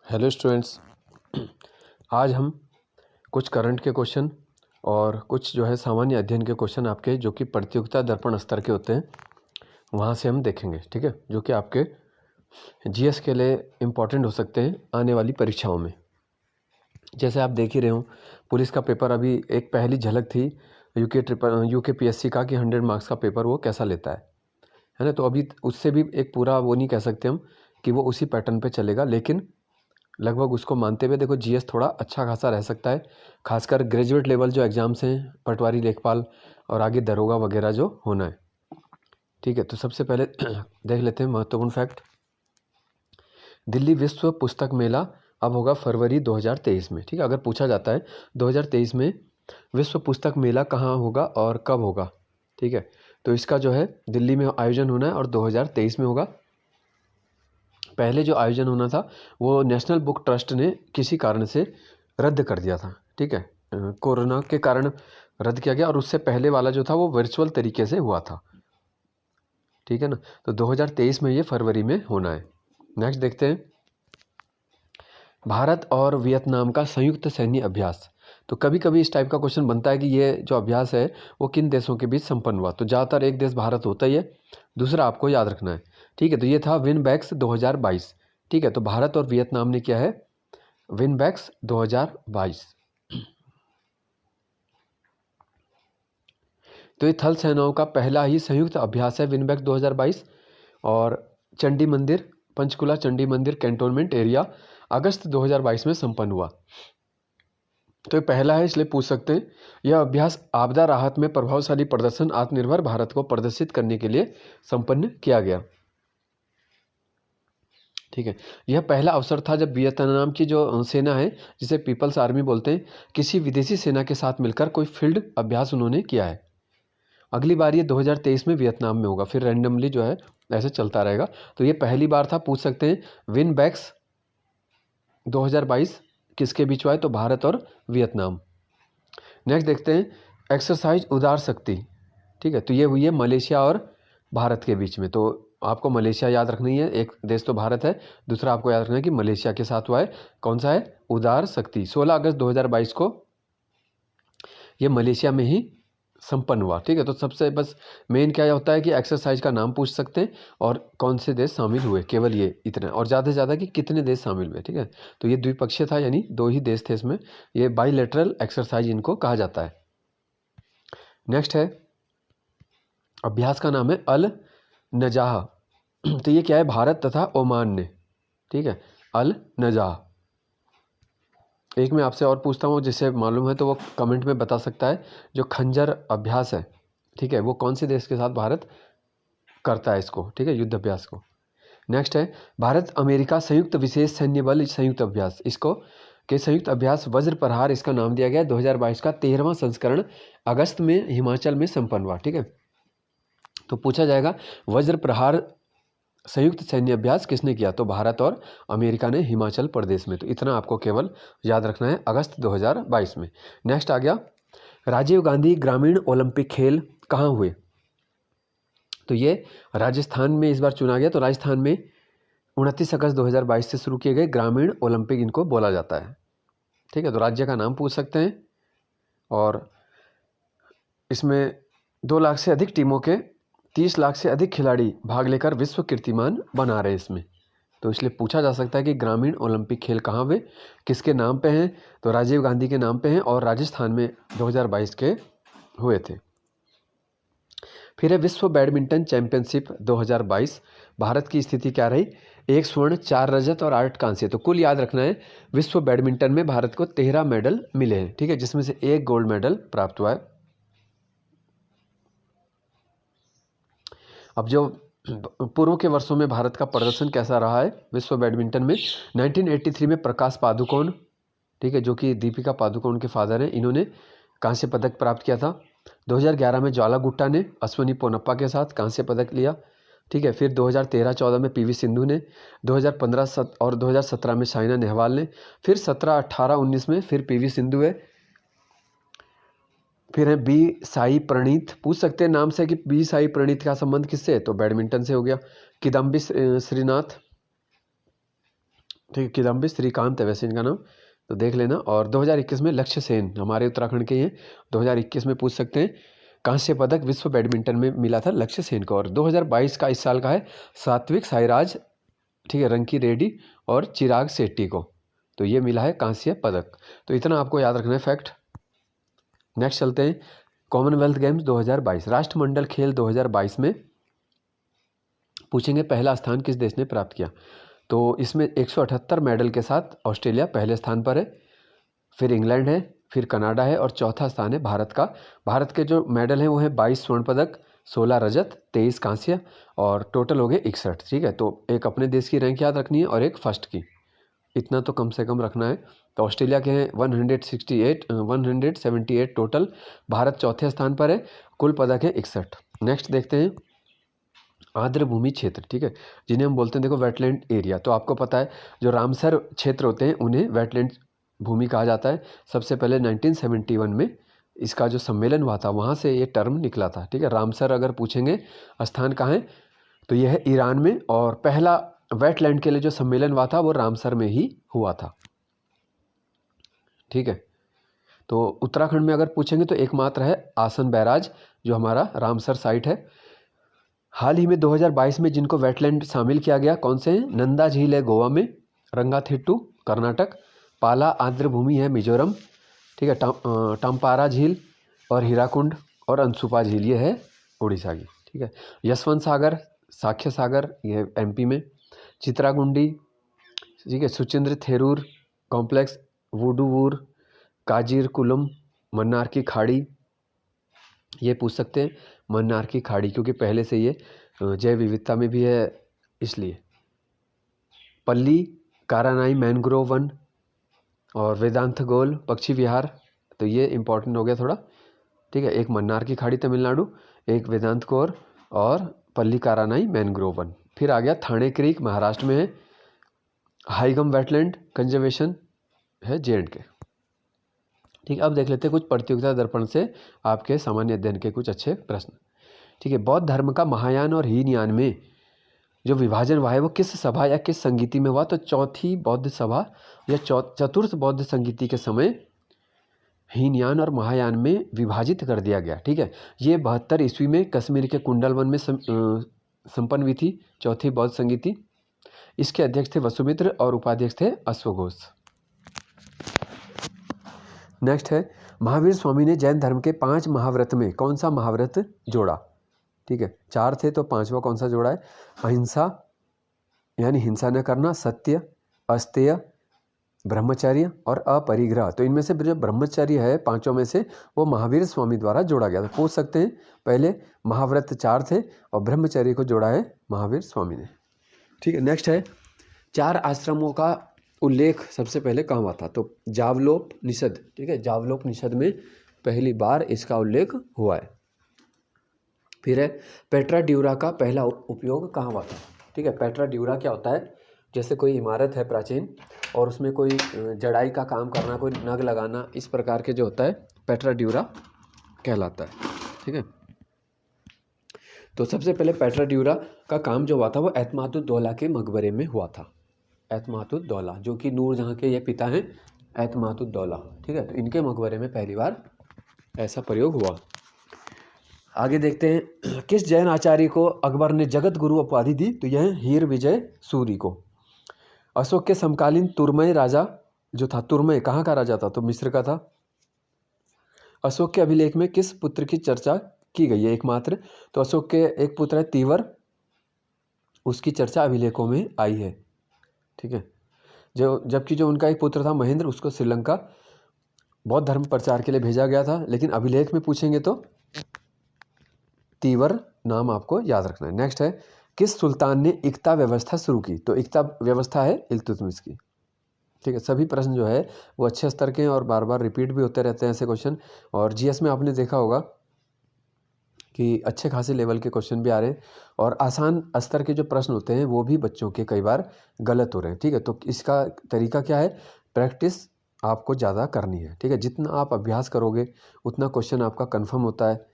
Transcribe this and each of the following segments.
Hello students. आज हम कुछ करंट के क्वेश्चन और कुछ जो है सामान्य अध्ययन के क्वेश्चन आपके जो कि प्रतियोगिता दर्पण स्तर के होते हैं वहाँ से हम देखेंगे, ठीक है, जो कि आपके जीएस के लिए इम्पोर्टेंट हो सकते हैं आने वाली परीक्षाओं में। जैसे आप देख ही रहे हो, पुलिस का पेपर अभी एक पहली झलक थी यूके पीएससी का कि 100 मार्क्स का पेपर वो कैसा लेता है ना। तो अभी उससे भी एक पूरा वो नहीं कह सकते हम कि वो उसी पैटर्न पे चलेगा, लेकिन लगभग उसको मानते हुए देखो जीएस थोड़ा अच्छा खासा रह सकता है, खासकर ग्रेजुएट लेवल जो एग्ज़ाम्स हैं, पटवारी, लेखपाल और आगे दरोगा वगैरह जो होना है। ठीक है, तो सबसे पहले देख लेते हैं महत्वपूर्ण फैक्ट। दिल्ली विश्व पुस्तक मेला अब होगा फरवरी 2023 में। ठीक है, अगर पूछा जाता है 2023 में विश्व पुस्तक मेला कहाँ होगा और कब होगा, ठीक है, तो इसका जो है दिल्ली में आयोजन होना है और 2023 में होगा। पहले जो आयोजन होना था वो नेशनल बुक ट्रस्ट ने किसी कारण से रद्द कर दिया था। ठीक है, कोरोना के कारण रद्द किया गया और उससे पहले वाला जो था वो वर्चुअल तरीके से हुआ था। ठीक है ना, तो 2023 में ये फरवरी में होना है। नेक्स्ट देखते हैं, भारत और वियतनाम का संयुक्त सैन्य अभ्यास। तो कभी कभी इस टाइप का क्वेश्चन बनता है कि ये जो अभ्यास है वो किन देशों के बीच संपन्न हुआ। तो ज़्यादातर एक देश भारत होता ही है, दूसरा आपको याद रखना है। ठीक है, तो ये था विनबैक्स 2022। ठीक है, तो भारत और वियतनाम ने किया है विनबैक्स 2022। तो ये थल सेनाओं का पहला ही संयुक्त अभ्यास है विनबैक्स 2022। और चंडी मंदिर, पंचकुला चंडी मंदिर कैंटोनमेंट एरिया अगस्त 2022 में संपन्न हुआ। तो ये पहला है, इसलिए पूछ सकते हैं यह अभ्यास आपदा राहत में प्रभावशाली प्रदर्शन आत्मनिर्भर भारत को प्रदर्शित करने के लिए संपन्न किया गया। ठीक है, यह पहला अवसर था जब वियतनाम की जो सेना है, जिसे पीपल्स आर्मी बोलते हैं, किसी विदेशी सेना के साथ मिलकर कोई फील्ड अभ्यास उन्होंने किया है। अगली बार ये 2023 में वियतनाम में होगा, फिर रैंडमली जो है ऐसे चलता रहेगा। तो ये पहली बार था, पूछ सकते हैं विनबैक्स 2022 किसके बीच हुआ है, तो भारत और वियतनाम। नेक्स्ट देखते हैं एक्सरसाइज उदार शक्ति। ठीक है, तो ये हुई है मलेशिया और भारत के बीच में। तो आपको मलेशिया याद रखनी है, एक देश तो भारत है, दूसरा आपको याद रखना है कि मलेशिया के साथ हुआ है। कौन सा है, उदार शक्ति। 16 अगस्त 2022 को ये मलेशिया में ही संपन्न हुआ। ठीक है, तो सबसे बस मेन क्या होता है कि एक्सरसाइज का नाम पूछ सकते हैं और कौन से देश शामिल हुए, केवल ये इतना, और ज़्यादा से ज़्यादा कि कितने देश शामिल हुए। ठीक है, तो ये द्विपक्षीय था, यानी 2 ही देश थे इसमें। ये बाईलेटरल एक्सरसाइज इनको कहा जाता है। नेक्स्ट है, अभ्यास का नाम है अल नजाह। तो ये क्या है, भारत तथा ओमान ने। ठीक है, अल नजाह। एक मैं आपसे और पूछता हूँ, जिसे मालूम है तो वो कमेंट में बता सकता है। जो खंजर अभ्यास है, ठीक है, वो कौन से देश के साथ भारत करता है इसको, ठीक है, युद्ध अभ्यास को। नेक्स्ट है भारत अमेरिका संयुक्त विशेष सैन्य बल संयुक्त अभ्यास, इसको के संयुक्त अभ्यास वज्र प्रहार इसका नाम दिया गया। 2022 का 13वां संस्करण अगस्त में हिमाचल में संपन्न हुआ। ठीक है, तो पूछा जाएगा वज्र प्रहार संयुक्त सैन्य अभ्यास किसने किया, तो भारत और अमेरिका ने हिमाचल प्रदेश में। तो इतना आपको केवल याद रखना है, अगस्त 2022 में। नेक्स्ट आ गया, राजीव गांधी ग्रामीण ओलंपिक खेल कहाँ हुए। तो ये राजस्थान में इस बार चुना गया। तो राजस्थान में 29 अगस्त 2022 से शुरू किए गए ग्रामीण ओलंपिक इनको बोला जाता है। ठीक है, तो राज्य का नाम पूछ सकते हैं और इसमें 2 लाख से अधिक टीमों के 30 लाख से अधिक खिलाड़ी भाग लेकर विश्व कीर्तिमान बना रहे हैं इसमें। तो इसलिए पूछा जा सकता है कि ग्रामीण ओलंपिक खेल कहाँ हुए, किसके नाम पे हैं, तो राजीव गांधी के नाम पे हैं और राजस्थान में 2022 के हुए थे। फिर है विश्व बैडमिंटन चैंपियनशिप 2022, भारत की स्थिति क्या रही, 1 स्वर्ण 4 रजत और 8 कांस्य। तो कुल याद रखना है, विश्व बैडमिंटन में भारत को 13 मेडल मिले हैं। ठीक है, जिसमें से 1 गोल्ड मेडल प्राप्त हुआ है। अब जो पूर्व के वर्षों में भारत का प्रदर्शन कैसा रहा है विश्व बैडमिंटन में, 1983 में प्रकाश पादुकोण, ठीक है, जो कि दीपिका पादुकोण के फादर हैं, इन्होंने कांस्य पदक प्राप्त किया था। 2011 में ज्वाला गुट्टा ने अश्विनी पोनप्पा के साथ कांस्य पदक लिया। ठीक है, फिर 2013-14 में पीवी सिंधु ने, 2015 और 2017 में साइना नेहवाल ने, फिर 17, 18, 19 में फिर पीवी सिंधु है। फिर है बी साई प्रणीत, पूछ सकते हैं नाम से कि बी साई प्रणीत का संबंध किससे है, तो बैडमिंटन से हो गया। किदम्बी श्रीनाथ, ठीक है, किदम्बी श्रीकांत है वैसे इनका नाम, तो देख लेना। और 2021 में लक्ष्य सेन हमारे उत्तराखंड के हैं, 2021 में पूछ सकते हैं। कांस्य पदक विश्व बैडमिंटन में मिला था लक्ष्य सेन को। और 2022 का इस साल का है सात्विक साईराज, ठीक है, रंकी रेड्डी और चिराग शेट्टी को, तो ये मिला है कांस्य पदक। तो इतना आपको याद रखना है फैक्ट। नेक्स्ट चलते हैं कॉमनवेल्थ गेम्स 2022, राष्ट्रमंडल खेल 2022 में पूछेंगे पहला स्थान किस देश ने प्राप्त किया। तो इसमें 178 मेडल के साथ ऑस्ट्रेलिया पहले स्थान पर है, फिर इंग्लैंड है, फिर कनाडा है और चौथा स्थान है भारत का। भारत के जो मेडल हैं वो हैं 22 स्वर्ण पदक, 16 रजत, 23 कांस्य और टोटल हो गए 61। ठीक है, तो एक अपने देश की रैंक याद रखनी है और एक फर्स्ट की, इतना तो कम से कम रखना है। तो ऑस्ट्रेलिया के हैं 178 टोटल, भारत चौथे स्थान पर है, कुल पदक है 61। नेक्स्ट देखते हैं आर्द्र भूमि क्षेत्र, ठीक है, जिन्हें हम बोलते हैं देखो वेटलैंड एरिया। तो आपको पता है जो रामसर क्षेत्र होते हैं उन्हें वेटलैंड भूमि कहा जाता है। सबसे पहले 1971 में इसका जो सम्मेलन हुआ था वहाँ से ये टर्म निकला था। ठीक है, रामसर अगर पूछेंगे स्थान कहाँ है तो यह है ईरान में, और पहला वेटलैंड के लिए जो सम्मेलन हुआ था वो रामसर में ही हुआ था। ठीक है, तो उत्तराखंड में अगर पूछेंगे तो एकमात्र है आसन बैराज जो हमारा रामसर साइट है। हाल ही में 2022 में जिनको वेटलैंड शामिल किया गया कौन से हैं, नंदा झील है गोवा में, रंगाथिट्टू कर्नाटक, पाला आर्द्र भूमि है मिजोरम, ठीक है, टम्पारा झील और हीराकुंड और अंशुपा झील ये है उड़ीसा की। ठीक है, यशवंत सागर, साख्य सागर ये एमपी में, चित्रागुंडी, ठीक है, सुचिंद्र थेरूर कॉम्प्लेक्स, वुडुवूर, काजीरकुलम, मन्नार की खाड़ी, ये पूछ सकते हैं मन्नार की खाड़ी क्योंकि पहले से ये जैव विविधता में भी है इसलिए। पल्ली कारानाई मैनग्रोव वन और वेदांत गोल पक्षी विहार, तो ये इंपॉर्टेंट हो गया थोड़ा। ठीक है, एक मन्नार की खाड़ी तमिलनाडु, एक वेदांत गोर और पल्ली कारानाई मैनग्रोव वन। फिर आ गया थाने क्रीक महाराष्ट्र में है, हाईगम वेटलैंड कंजर्वेशन है JNK। ठीक है, अब देख लेते हैं कुछ प्रतियोगिता दर्पण से आपके सामान्य अध्ययन के कुछ अच्छे प्रश्न। ठीक है, बौद्ध धर्म का महायान और हीनयान में जो विभाजन हुआ है वो किस सभा या किस संगीति में हुआ, तो चौथी बौद्ध सभा या चतुर्थ बौद्ध संगीति के समय हीनयान और महायान में विभाजित कर दिया गया। ठीक है, ये 72 ईस्वी में कश्मीर के कुंडलवन में संपन्न हुई थी चौथी बौद्ध संगीति। इसके अध्यक्ष थे वसुमित्र और उपाध्यक्ष थे अश्वघोष। नेक्स्ट है महावीर स्वामी ने जैन धर्म के 5 महाव्रत में कौन सा महाव्रत जोड़ा। ठीक है, 4 थे तो 5वां कौन सा जोड़ा है, अहिंसा यानी हिंसा न करना, सत्य, अस्तेय, ब्रह्मचर्य और अपरिग्रह। तो इनमें से जो ब्रह्मचर्य है 5 में से वो महावीर स्वामी द्वारा जोड़ा गया था। पूछ सकते हैं पहले महाव्रत 4 थे और ब्रह्मचर्य को जोड़ा है महावीर स्वामी ने। ठीक है, नेक्स्ट है 4 आश्रमों का उल्लेख सबसे पहले कहाँ हुआ था, तो जावलोपनिषद। ठीक है, जावलोपनिषद में पहली बार इसका उल्लेख हुआ है। फिर है पेट्रा ड्यूरा का पहला उपयोग कहाँ हुआ था। ठीक है, पेट्रा ड्यूरा क्या होता है, जैसे कोई इमारत है प्राचीन और उसमें कोई जड़ाई का काम करना, कोई नग लगाना, इस प्रकार के जो होता है पेट्रा ड्यूरा कहलाता है। ठीक है, तो सबसे पहले पेट्रा ड्यूरा का काम जो हुआ था वो एतमातुद्दौला के मकबरे में हुआ था। एतमातुद्दौला जो कि नूरजहाँ के ये पिता हैं एतमातुद्दौला। ठीक है, तो इनके मकबरे में पहली बार ऐसा प्रयोग हुआ। आगे देखते हैं किस जैन आचार्य को अकबर ने जगत गुरु उपाधि दी, तो यह हीर विजय सूरी को। अशोक के समकालीन तुर्मय राजा जो था, तुर्मय कहाँ का राजा था, तो मिस्र का था। अशोक के अभिलेख में किस पुत्र की चर्चा की गई है एकमात्र, तो अशोक के एक पुत्र है तीवर, उसकी चर्चा अभिलेखों में आई है। ठीक है, जबकि जो उनका एक पुत्र था महेंद्र, उसको श्रीलंका बौद्ध धर्म प्रचार के लिए भेजा गया था, लेकिन अभिलेख में पूछेंगे तो तीवर नाम आपको याद रखना है। नेक्स्ट है किस सुल्तान ने इक्ता व्यवस्था शुरू की, तो इक्ता व्यवस्था है इल्तुतमिश की। ठीक है, सभी प्रश्न जो है वो अच्छे स्तर के हैं और बार बार रिपीट भी होते रहते हैं ऐसे क्वेश्चन। और GS में आपने देखा होगा कि अच्छे खासे लेवल के क्वेश्चन भी आ रहे हैं और आसान स्तर के जो प्रश्न होते हैं वो भी बच्चों के कई बार गलत हो रहे हैं। ठीक है, तो इसका तरीका क्या है, प्रैक्टिस आपको ज़्यादा करनी है। ठीक है, जितना आप अभ्यास करोगे उतना क्वेश्चन आपका कन्फर्म होता है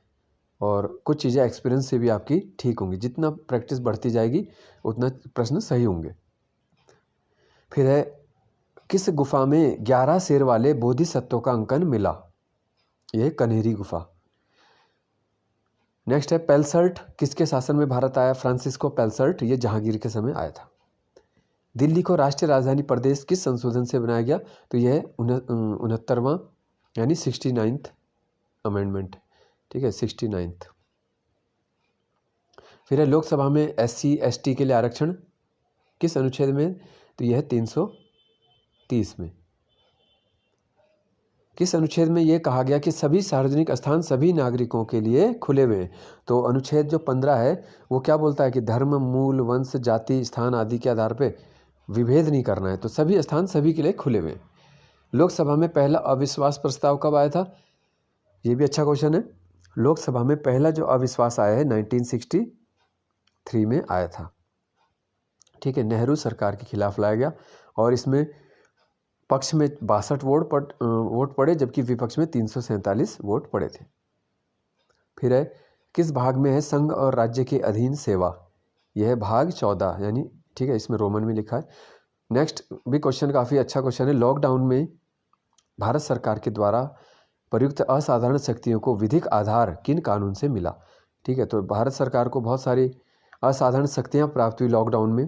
और कुछ चीज़ें एक्सपीरियंस से भी आपकी ठीक होंगी। जितना प्रैक्टिस बढ़ती जाएगी उतना प्रश्न सही होंगे। फिर है किस गुफा में 11 सिर वाले बोधिसत्वों का अंकन मिला? ये कन्हेरी गुफा। नेक्स्ट है पेलसर्ट किसके शासन में भारत आया? फ्रांसिस्को पेलसर्ट, ये जहांगीर के समय आया था। दिल्ली को राष्ट्रीय राजधानी प्रदेश किस संशोधन से बनाया गया? तो यह 69वां यानी 69th अमेंडमेंट, ठीक है, 69th। फिर है लोकसभा में SC ST के लिए आरक्षण किस अनुच्छेद में? तो यह 330 में। किस अनुच्छेद में यह कहा गया कि सभी सार्वजनिक स्थान सभी नागरिकों के लिए खुले हुए हैं? तो अनुच्छेद जो 15 है वो क्या बोलता है कि धर्म, मूल, वंश, जाति, स्थान आदि के आधार पर विभेद नहीं करना है, तो सभी स्थान सभी के लिए खुले हुए हैं। लोकसभा में पहला अविश्वास प्रस्ताव कब आया था? ये भी अच्छा क्वेश्चन है। लोकसभा में पहला जो अविश्वास आया है 1963 में आया था, ठीक है, नेहरू सरकार के खिलाफ लाया गया और इसमें पक्ष में 62 वोट पड़े जबकि विपक्ष में 347 वोट पड़े थे। फिर है किस भाग में है संघ और राज्य के अधीन सेवा? यह है भाग 14 यानी, ठीक है, इसमें रोमन में लिखा है। नेक्स्ट भी क्वेश्चन काफ़ी अच्छा क्वेश्चन है। लॉकडाउन में भारत सरकार के द्वारा प्रयुक्त असाधारण शक्तियों को विधिक आधार किन कानून से मिला? ठीक है, तो भारत सरकार को बहुत सारी असाधारण शक्तियां प्राप्त हुई लॉकडाउन में,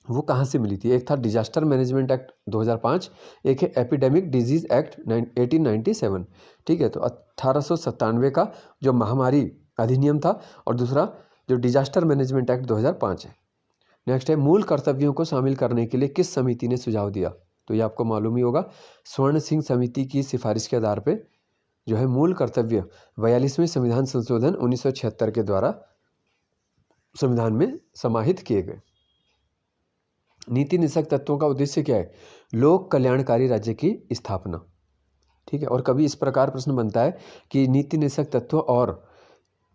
वो कहाँ से मिली थी? एक था डिजास्टर मैनेजमेंट एक्ट 2005, एक है एपिडेमिक डिजीज एक्ट 1897, ठीक है, तो 1897 का जो महामारी अधिनियम था और दूसरा जो डिजास्टर मैनेजमेंट एक्ट 2005 है। नेक्स्ट है मूल कर्तव्यों को शामिल करने के लिए किस समिति ने सुझाव दिया? तो ये आपको मालूम ही होगा, स्वर्ण सिंह समिति की सिफारिश के आधार पे जो है मूल कर्तव्य 42वें संविधान संशोधन 1976 के द्वारा संविधान में समाहित किए गए। नीति निषेधक तत्वों का उद्देश्य क्या है? लोक कल्याणकारी राज्य की स्थापना, ठीक है। और कभी इस प्रकार प्रश्न बनता है कि नीति निषेधक तत्व और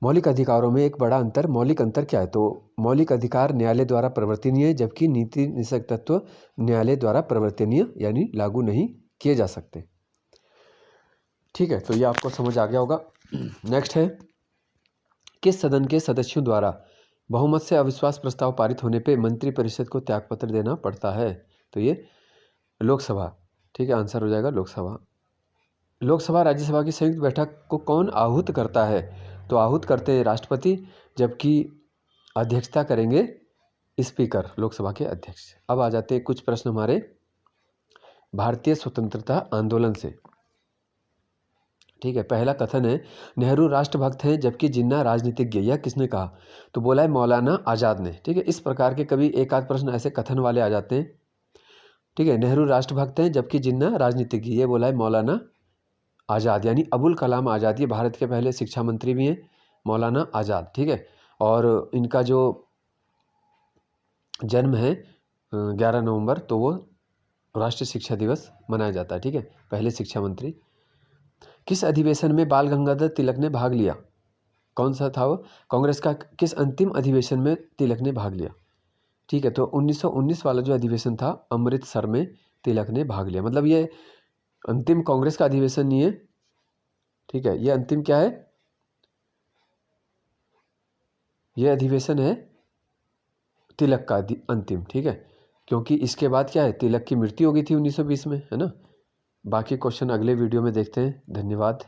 मौलिक अधिकारों में एक बड़ा अंतर, मौलिक अंतर क्या है? तो मौलिक अधिकार न्यायालय द्वारा प्रवर्तनीय है जबकि नीति निषेधक तत्व न्यायालय द्वारा प्रवर्तनीय यानी लागू नहीं किए जा सकते, ठीक है। तो ये आपको समझ आ गया होगा। नेक्स्ट है किस सदन के सदस्यों द्वारा बहुमत से अविश्वास प्रस्ताव पारित होने पे मंत्रिपरिषद को त्यागपत्र देना पड़ता है? तो ये लोकसभा, ठीक है, आंसर हो जाएगा लोकसभा। लोकसभा राज्यसभा की संयुक्त बैठक को कौन आहूत करता है? तो आहूत करते हैं राष्ट्रपति, जबकि अध्यक्षता करेंगे स्पीकर, लोकसभा के अध्यक्ष। अब आ जाते हैं कुछ प्रश्न हमारे भारतीय स्वतंत्रता आंदोलन से, ठीक है। पहला कथन है नेहरू राष्ट्रभक्त हैं जबकि जिन्ना राजनीतिज्ञ, यह किसने कहा? तो बोला है मौलाना आज़ाद ने, ठीक है। इस प्रकार के कभी एक आध प्रश्न ऐसे कथन वाले आ जाते हैं, ठीक है। नेहरू राष्ट्रभक्त हैं जबकि जिन्ना राजनीतिज्ञ, ये बोला है मौलाना आज़ाद यानी अबुल कलाम आज़ाद। ये भारत के पहले शिक्षा मंत्री भी हैं मौलाना आज़ाद, ठीक है। और इनका जो जन्म है 11 नवंबर, तो वो राष्ट्रीय शिक्षा दिवस मनाया जाता है, ठीक है, पहले शिक्षा मंत्री। किस अधिवेशन में बाल गंगाधर तिलक ने भाग लिया? कौन सा था वो? कांग्रेस का किस अंतिम अधिवेशन में तिलक ने भाग लिया? ठीक है, तो 1919 वाला जो अधिवेशन था अमृतसर में तिलक ने भाग लिया। मतलब ये अंतिम कांग्रेस का अधिवेशन नहीं है, ठीक है, ये अंतिम क्या है? ये अधिवेशन है तिलक का अंतिम, ठीक है, क्योंकि इसके बाद क्या है, तिलक की मृत्यु हो गई थी 1920 में, है ना। बाकी क्वेश्चन अगले वीडियो में देखते हैं। धन्यवाद।